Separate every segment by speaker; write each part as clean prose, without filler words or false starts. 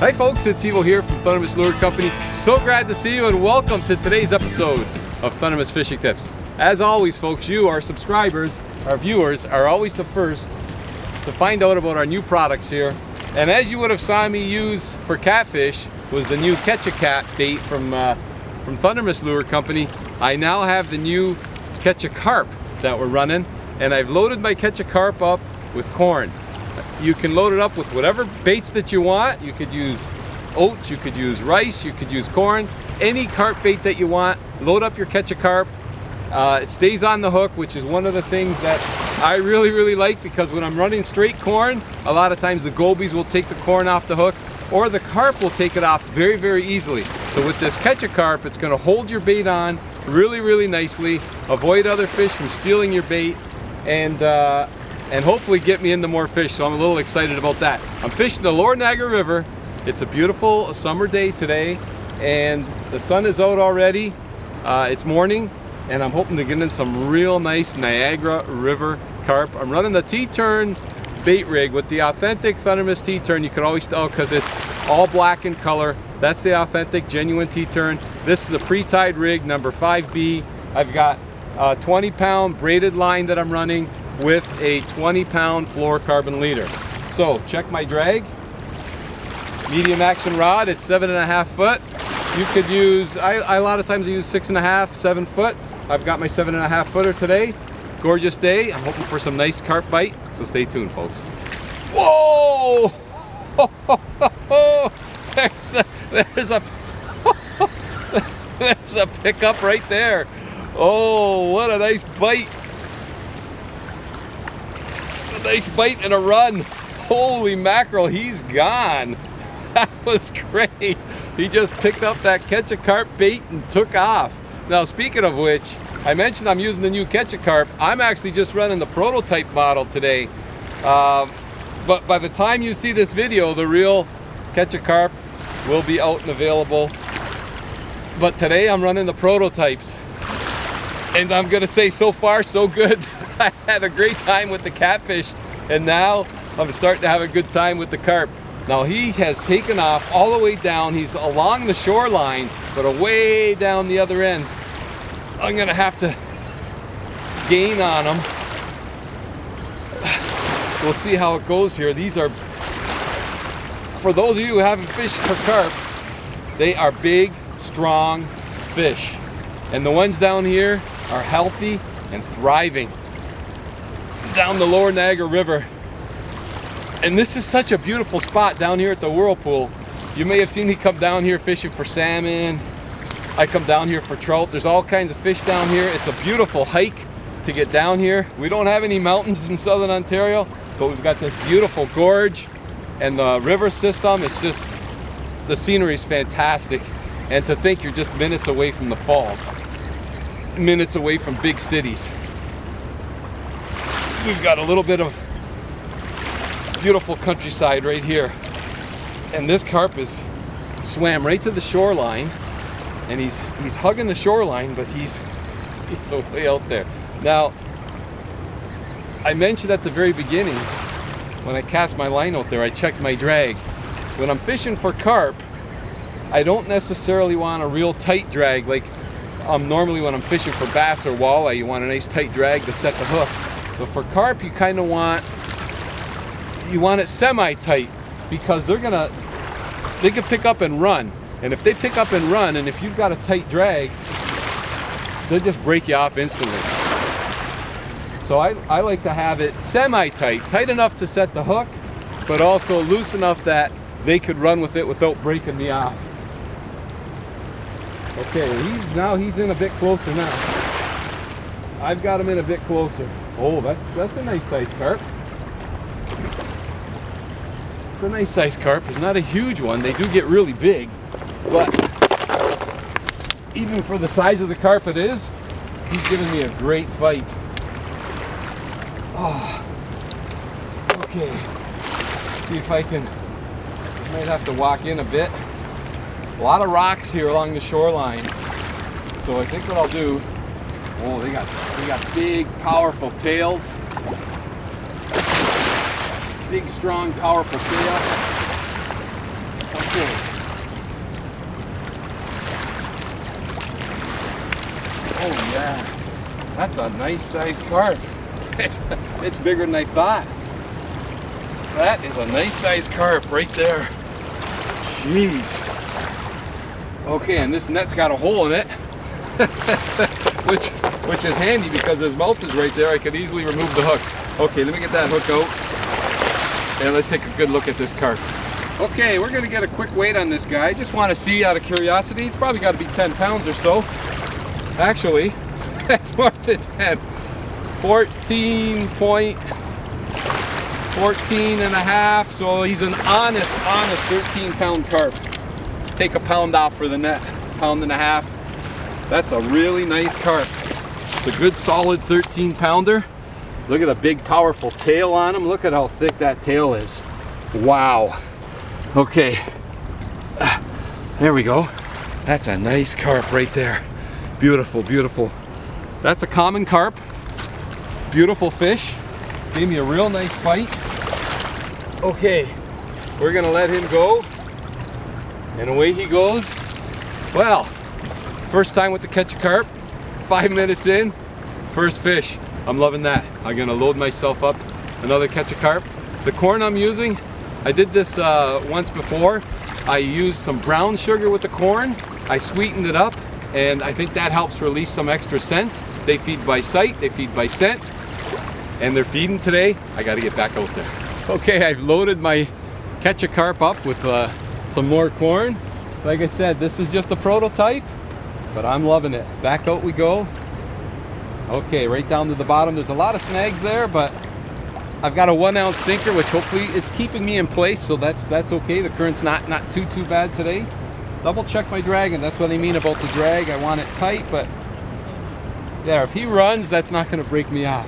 Speaker 1: Hi folks, it's Evo here from Thundermist Lure Company. So glad to see you and welcome to today's episode of Thundermist Fishing Tips. As always folks, you, our subscribers, our viewers, are always the first to find out about our new products here. And as you would have saw me use for catfish was the new Catch-A-Carp bait from Thundermist Lure Company. I now have the new Catch-A-Carp that we're running, and I've loaded my Catch-A-Carp up with corn. You can load it up with whatever baits that you want. You could use oats, you could use rice, you could use corn, any carp bait that you want. Load up your Catch-A-Carp. It stays on the hook, which is one of the things that I really like, because when I'm running straight corn, a lot of times the gobies will take the corn off the hook, or the carp will take it off very easily. So with this Catch-A-Carp, it's going to hold your bait on really nicely, avoid other fish from stealing your bait, and hopefully get me into more fish. So I'm a little excited about that. I'm fishing the Lower Niagara River. It's a beautiful summer day today, and the sun is out already. It's morning, and I'm hoping to get in some real nice Niagara River carp. I'm running the T-turn bait rig with the authentic Thundermist T-turn. You can always tell because it's all black in color. That's the authentic, genuine T-turn. This is a pre-tied rig, number 5B. I've got a 20-pound braided line that I'm running with a 20-pound fluorocarbon leader. So check my drag. Medium action rod, it's 7.5 foot. You could use, a lot of times I use 6.5, 7 foot. I've got my 7.5 footer today. Gorgeous day. I'm hoping for some nice carp bite, so stay tuned folks. Whoa! There's a pickup right there. Oh, what a nice bite. A nice bite and a run. Holy mackerel, he's gone. That was great. He just picked up that Catch-A-Carp bait and took off. Now, speaking of which, I mentioned I'm using the new Catch-A-Carp. I'm actually just running the prototype model today. But by the time you see this video, the real Catch-A-Carp will be out and available. But today I'm running the prototypes. And I'm gonna say, so far so good. I had a great time with the catfish, and now I'm starting to have a good time with the carp. Now he has taken off all the way down. He's along the shoreline, but away down the other end. I'm gonna have to gain on him. We'll see how it goes here. These are, for those of you who haven't fished for carp, they are big, strong fish. And the ones down here are healthy and thriving down the Lower Niagara River. And this is such a beautiful spot down here at the whirlpool. You may have seen me come down here fishing for salmon. I come down here for trout. There's all kinds of fish down here. It's a beautiful hike to get down here. We don't have any mountains in southern Ontario, but we've got this beautiful gorge, and the river system is just, the scenery is fantastic. And to think you're just minutes away from the falls, minutes away from big cities. We've got a little bit of beautiful countryside right here, and this carp is swam right to the shoreline, and he's hugging the shoreline, but he's way out there. Now, I mentioned at the very beginning, when I cast my line out there, I checked my drag. When I'm fishing for carp, I don't necessarily want a real tight drag like normally when I'm fishing for bass or walleye. You want a nice tight drag to set the hook. But for carp, you kind of want it semi-tight, because they can pick up and run. And if they pick up and run, and if you've got a tight drag, they'll just break you off instantly. So I like to have it semi-tight, tight enough to set the hook, but also loose enough that they could run with it without breaking me off. Okay, he's in a bit closer now. I've got him in a bit closer. Oh, that's a nice size carp. It's a nice size carp. It's not a huge one. They do get really big, but even for the size of the carp it is, he's giving me a great fight. Oh, okay. See if I might have to walk in a bit. A lot of rocks here along the shoreline. So I think what I'll do, oh, they got big, powerful tails. Big, strong, powerful tail. Okay, That's a nice sized carp. It's bigger than I thought. That is a nice sized carp right there. Jeez. Okay, and this net's got a hole in it, which is handy because his mouth is right there. I could easily remove the hook. Okay, let me get that hook out, and let's take a good look at this carp. Okay, we're gonna get a quick weight on this guy. Just want to see out of curiosity. It's probably got to be 10 pounds or so. Actually, that's more than 10. 14 and a half, so he's an honest 13-pound carp. Take a pound off for the net, pound and a half. That's a really nice carp. It's a good solid 13-pounder. Look at the big powerful tail on him. Look at how thick that tail is. Wow. Okay, there we go. That's a nice carp right there. Beautiful, beautiful. That's a common carp. Beautiful fish. Gave me a real nice fight. Okay, we're gonna let him go. And away he goes. Well, first time with the Catch-A-Carp. 5 minutes in, first fish. I'm loving that. I'm gonna load myself up another Catch-A-Carp. The corn I'm using, I did this once before. I used some brown sugar with the corn. I sweetened it up, and I think that helps release some extra scents. They feed by sight, they feed by scent. And they're feeding today. I got to get back out there. Okay, I've loaded my Catch-A-Carp up with some more corn. Like I said, this is just a prototype, but I'm loving it. Back out we go. Okay, right down to the bottom. There's a lot of snags there, but I've got a 1-ounce sinker, which hopefully it's keeping me in place, so that's okay. The current's not too bad today. Double check my dragging. That's what I mean about the drag. I want it tight, but there, if he runs, that's not going to break me off.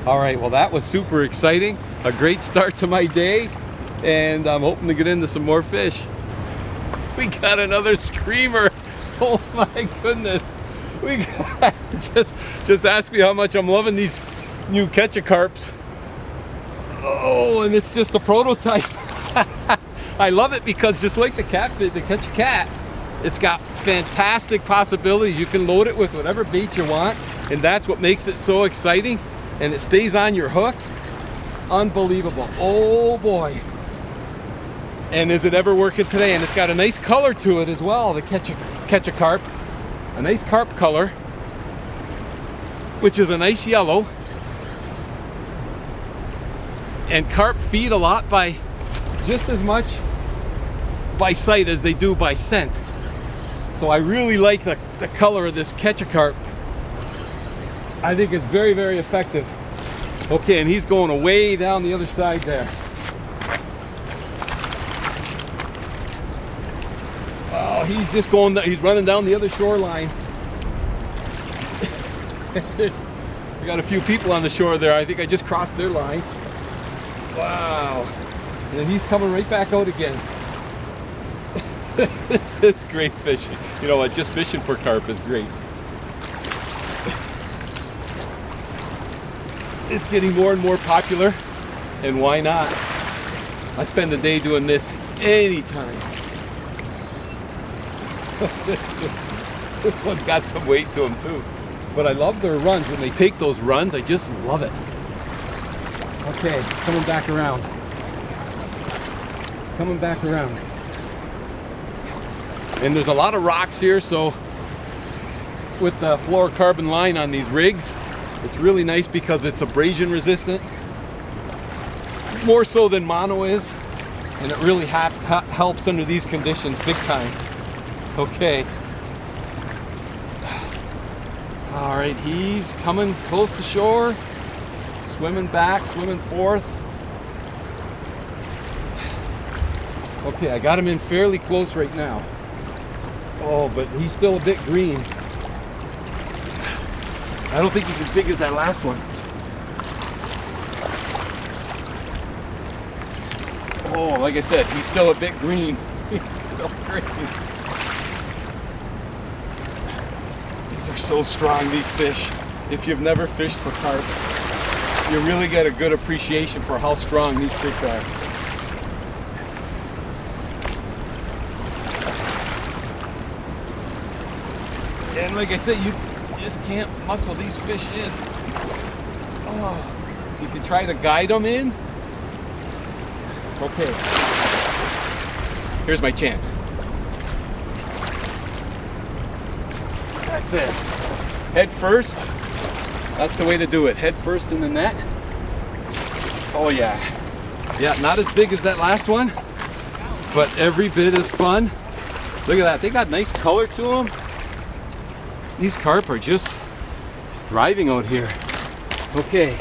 Speaker 1: All right, well, that was super exciting. A great start to my day, and I'm hoping to get into some more fish. We got another screamer. Oh my goodness. We got, just ask me how much I'm loving these new Catch-A-Carps. Oh, and it's just a prototype. I love it because just like the catfish, the Catch-A-Cat, it's got fantastic possibilities. You can load it with whatever bait you want, and that's what makes it so exciting. And it stays on your hook. Unbelievable. Oh boy. And is it ever working today? And it's got a nice color to it as well, the Catch-A-Carp. A nice carp color, which is a nice yellow. And carp feed a lot by just as much by sight as they do by scent. So I really like the color of this Catch-A-Carp. I think it's very, very effective. Okay, and he's going away down the other side there. Oh, he's just going, he's running down the other shoreline. We got a few people on the shore there. I think I just crossed their lines. Wow. And he's coming right back out again. This is great fishing. You know what, just fishing for carp is great. It's getting more and more popular, and why not? I spend the day doing this anytime. This one's got some weight to him too. But I love their runs. When they take those runs, I just love it. Okay, coming back around. Coming back around. And there's a lot of rocks here, so with the fluorocarbon line on these rigs, it's really nice because it's abrasion resistant, more so than mono is, and it really helps under these conditions big time. Okay. All right, he's coming close to shore, swimming back, swimming forth. Okay, I got him in fairly close right now. Oh, but he's still a bit green. I don't think he's as big as that last one. Oh, like I said, he's still a bit green. He's still green. These are so strong, these fish. If you've never fished for carp, you really get a good appreciation for how strong these fish are. And like I said, just can't muscle these fish in. Oh, you can try to guide them in. Okay. Here's my chance. That's it. Head first. That's the way to do it. Head first in the net. Oh yeah. Yeah, not as big as that last one, but every bit as fun. Look at that. They got nice color to them. These carp are just thriving out here. Okay.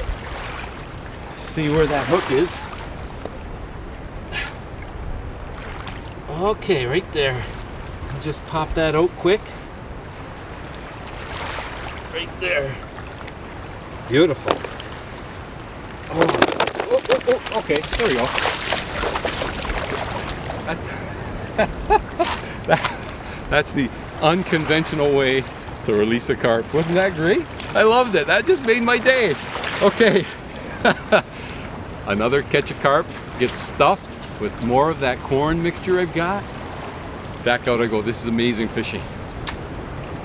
Speaker 1: See where that hook is. Okay, right there. Just pop that out quick. Right there. Beautiful. Oh, okay, there we go. That's the unconventional way to release a carp. Wasn't that great? I loved it. That just made my day. Okay. Another Catch-A-Carp gets stuffed with more of that corn mixture I've got. Back out I go. This is amazing fishing.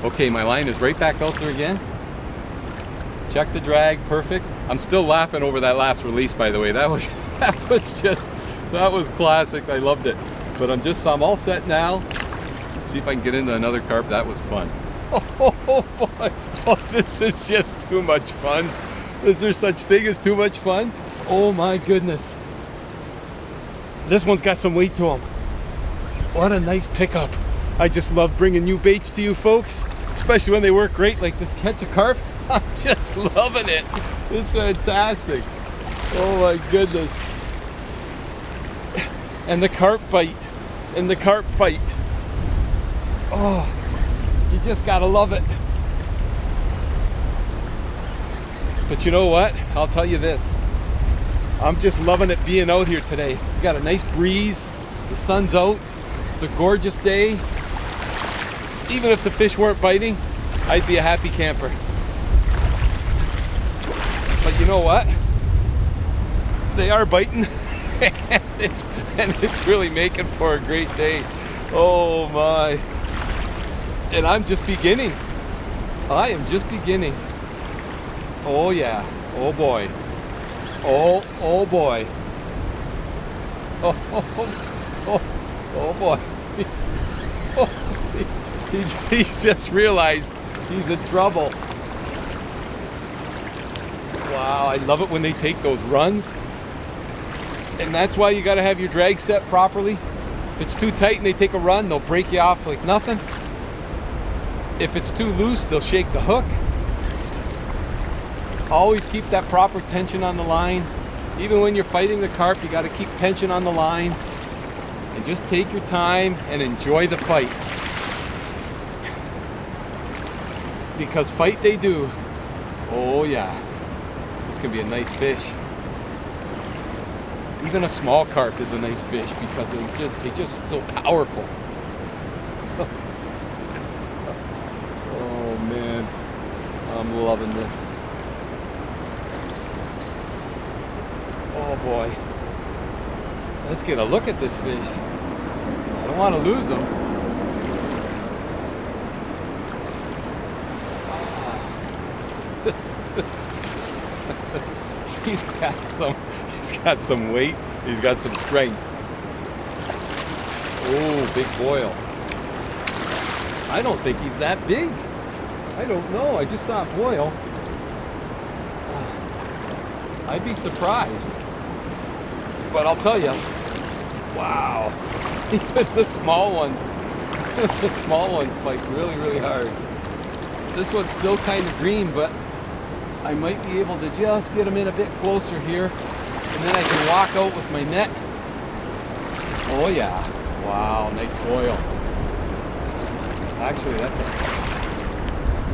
Speaker 1: Okay, my line is right back out there again. Check the drag, perfect. I'm still laughing over that last release, by the way. That was classic. I loved it. But I'm all set now. See if I can get into another carp. That was fun. Oh boy. Oh, this is just too much fun. Is there such thing as too much fun? Oh my goodness. This one's got some weight to him. What a nice pickup. I just love bringing new baits to you folks, especially when they work great like this Catch-A-Carp. I'm just loving it. It's fantastic. Oh my goodness. And the carp bite. And the carp fight. Oh, you just gotta love it. But you know what? I'll tell you this. I'm just loving it being out here today. We've got a nice breeze. The sun's out. It's a gorgeous day. Even if the fish weren't biting, I'd be a happy camper. But you know what? They are biting. and it's really making for a great day. Oh my. And I'm just beginning. I am just beginning. Oh yeah. Oh boy. Oh boy. Oh boy. He's just realized he's in trouble. Wow, I love it when they take those runs. And that's why you got to have your drag set properly. If it's too tight and they take a run, they'll break you off like nothing. If it's too loose, they'll shake the hook. Always keep that proper tension on the line. Even when you're fighting the carp, you got to keep tension on the line. And just take your time and enjoy the fight. Because fight they do. Oh yeah. This could be a nice fish. Even a small carp is a nice fish because they're just so powerful. Oh man, I'm loving this. Oh boy. Let's get a look at this fish. I don't want to lose him. He's got some weight. He's got some strength. Oh, big boil. I don't think he's that big. I don't know. I just saw it boil. I'd be surprised. But I'll tell you, wow. The small ones. The small ones fight really, really hard. This one's still kind of green, but I might be able to just get him in a bit closer here, and then I can walk out with my net. Oh yeah, wow, nice boil. Actually,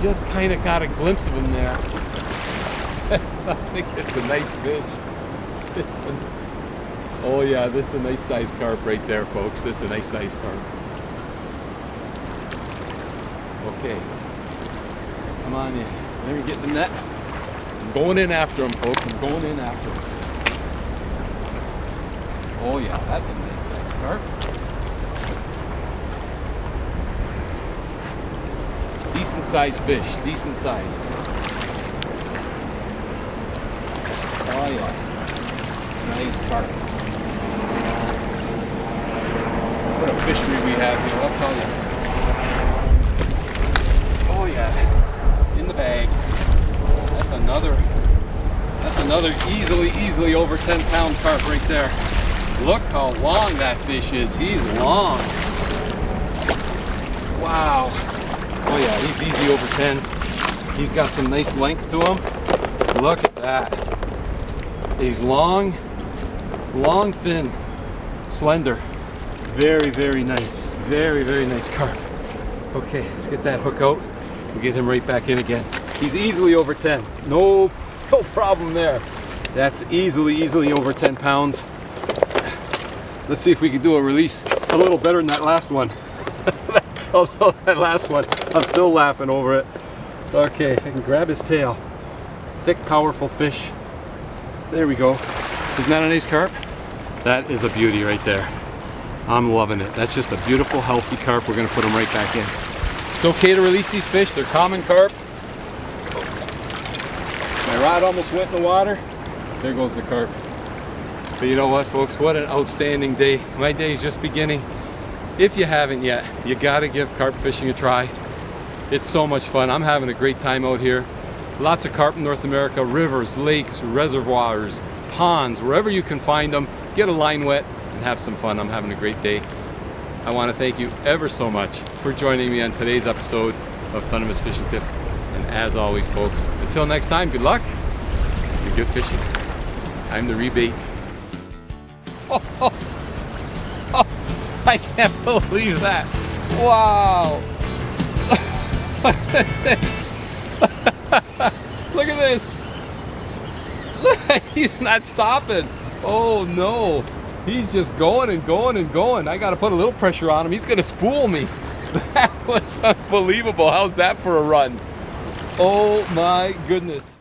Speaker 1: just kind of got a glimpse of him there. I think it's a nice fish. Oh yeah, this is a nice size carp right there, folks. This is a nice size carp. Okay, come on in. Let me get the net. I'm going in after him, folks. I'm going in after him. Oh yeah, that's a nice size carp. These decent sized fish, decent sized. Oh yeah, nice carp. What a fishery we have here, I'll tell you. Oh yeah, in the bag. That's another easily over 10-pound carp right there. Look how long that fish is. He's long. Wow. Oh yeah, he's easy over 10. He's got some nice length to him. Look at that. He's long, thin, slender. Very nice. Very nice carp. Okay, let's get that hook out. We'll get him right back in again. He's easily over 10. No problem there. That's easily over 10 pounds. Let's see if we can do a release a little better than that last one. Although that last one, I'm still laughing over it. Okay, if I can grab his tail. Thick, powerful fish. There we go. Isn't that a nice carp? That is a beauty right there. I'm loving it. That's just a beautiful, healthy carp. We're gonna put him right back in. It's okay to release these fish. They're common carp. My rod almost went in the water. There goes the carp. But you know what, folks? What an outstanding day. My day is just beginning. If you haven't yet, you gotta give carp fishing a try. It's so much fun. I'm having a great time out here. Lots of carp in North America, rivers, lakes, reservoirs, ponds, wherever you can find them. Get a line wet and have some fun. I'm having a great day. I want to thank you ever so much for joining me on today's episode of Thundermist Fishing Tips. And as always, folks, until next time, good luck and good fishing. Time to rebait. I can't believe that. Wow. Look at this. He's not stopping. Oh no. He's just going and going and going. I got to put a little pressure on him. He's going to spool me. That was unbelievable. How's that for a run? Oh my goodness.